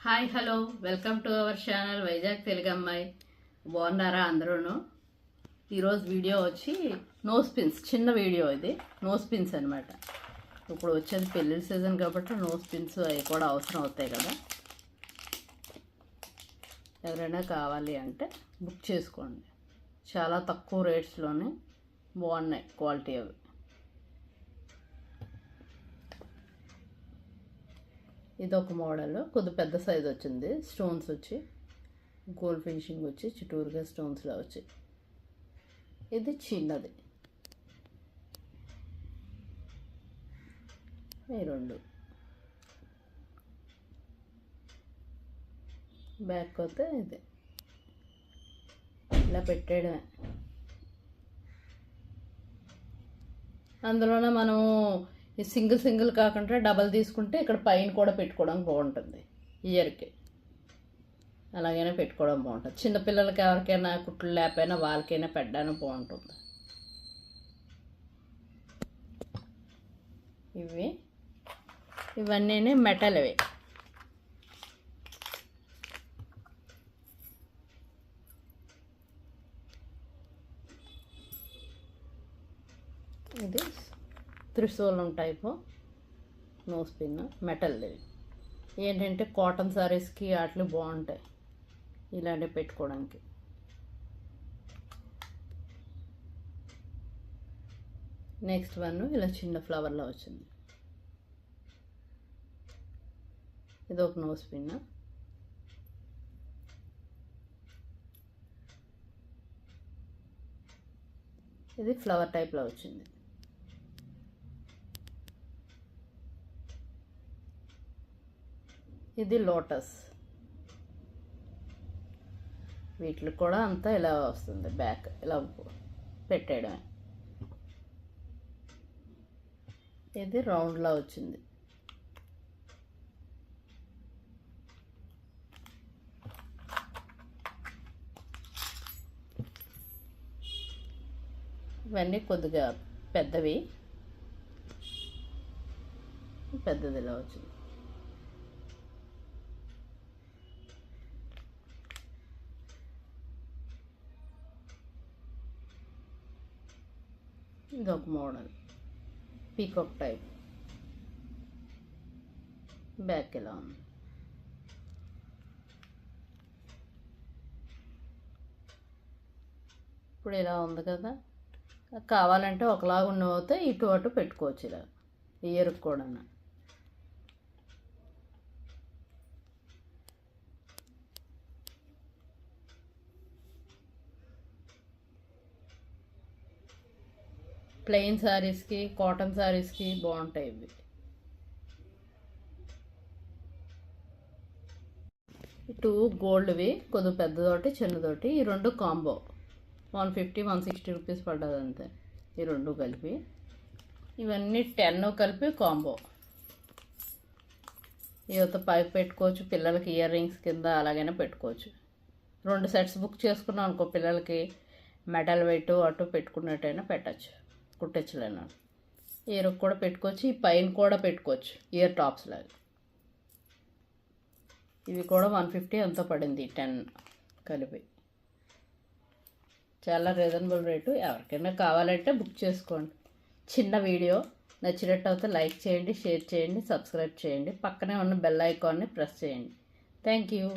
Hi hello welcome to our channel Vizag Telugu అమ్మాయి. బాగున్నారా అందరూను? ఈరోజు వీడియో వచ్చి నోస్ పిన్స్, చిన్న వీడియో ఇది. నోస్ పిన్స్ అనమాట. ఇప్పుడు వచ్చేది పెళ్ళిళ్ళ సీజన్ కాబట్టి నోస్ పిన్స్ అవి కూడా అవసరం అవుతాయి కదా. ఎవరైనా కావాలి అంటే బుక్ చేసుకోండి. చాలా తక్కువ రేట్స్లోనే బాగున్నాయి క్వాలిటీ అవి. ఇది ఒక మోడల్, కొద్ది పెద్ద సైజ్ వచ్చింది. స్టోన్స్ వచ్చి గోల్డ్ ఫినిషింగ్ వచ్చి చుట్టూరుగా స్టోన్స్లో వచ్చి. ఇది చిన్నది. ఈ రెండు బ్యాక్ వస్తే ఇది ఇలా పెట్టేయడమే. అందులోనే మనం ఈ సింగిల్ కాకుండా డబల్ తీసుకుంటే ఇక్కడ పైన కూడా పెట్టుకోవడం బాగుంటుంది. ఇయర్కి అలాగైనా పెట్టుకోవడం బాగుంటుంది. చిన్నపిల్లలకి ఎవరికైనా కుట్లు లేకపోయినా వాళ్ళకైనా పెట్టడానికి బాగుంటుంది. ఇవన్నీ మెటల్ ఇవి. ఇది త్రిశూలం టైపు నోస్ పిన్, మెటల్ది. ఏంటంటే కాటన్ సారీస్కి వాటికి బాగుంటాయి ఇలాంటివి పెట్టుకోవడానికి. నెక్స్ట్ వన్ ఇలా చిన్న ఫ్లవర్లో వచ్చింది. ఇది ఒక నోస్ పిన్. ఇది ఫ్లవర్ టైప్లో వచ్చింది. ఇది లోటస్. వీటికి కూడా అంతా ఇలా వస్తుంది. బ్యాక్ ఇలా పెట్టేయడమే. ఇది రౌండ్లా వచ్చింది. ఇవన్నీ కొద్దిగా పెద్దవి. పెద్దది ఇలా వచ్చింది. ఇది ఒక మోడల్ పీకాక్ టైప్. బ్యాక్ ఇలా ఉంది. ఇప్పుడు ఇలా ఉంది కదా. కావాలంటే ఒకలాగా ఉన్నవైతే ఇటు అటు పెట్టుకోవచ్చు. ఇలా ఇయర్కి కూడా ప్లెయిన్ శారీస్కి, కాటన్ శారీస్కి బాగుంటాయి ఇవి. టూ గోల్డ్వి, కొద్దిగా పెద్దదోటి చిన్నదోటి. ఈ రెండు కాంబో 150 160 రూపీస్ పడ్డది అంతే. ఈ రెండు కలిపి. ఇవన్నీ 10 కలిపి కాంబో. ఇవతో పైకి పెట్టుకోవచ్చు. పిల్లలకి ఇయర్ రింగ్స్ కింద అలాగైనా పెట్టుకోవచ్చు. 2 సెట్స్ బుక్ చేసుకున్నాం అనుకో, పిల్లలకి మెటల్ వెయిట్ అటు పెట్టుకున్నట్టయినా పెట్టచ్చు. కుట్టచ్చులేను. ఇయర్కి కూడా పెట్టుకోవచ్చు. ఈ పైన కూడా పెట్టుకోవచ్చు ఇయర్ టాప్స్ లాగా. ఇవి కూడా 150 ఎంతో పడింది 10 కలిపి. చాలా రీజనబుల్ రేటు. ఎవరికైనా కావాలంటే బుక్ చేసుకోండి. చిన్న వీడియో నచ్చినట్టు అయితే లైక్ చేయండి, షేర్ చేయండి, సబ్స్క్రైబ్ చేయండి. పక్కనే ఉన్న బెల్ ఐకాన్ని ప్రెస్ చేయండి. Thank you.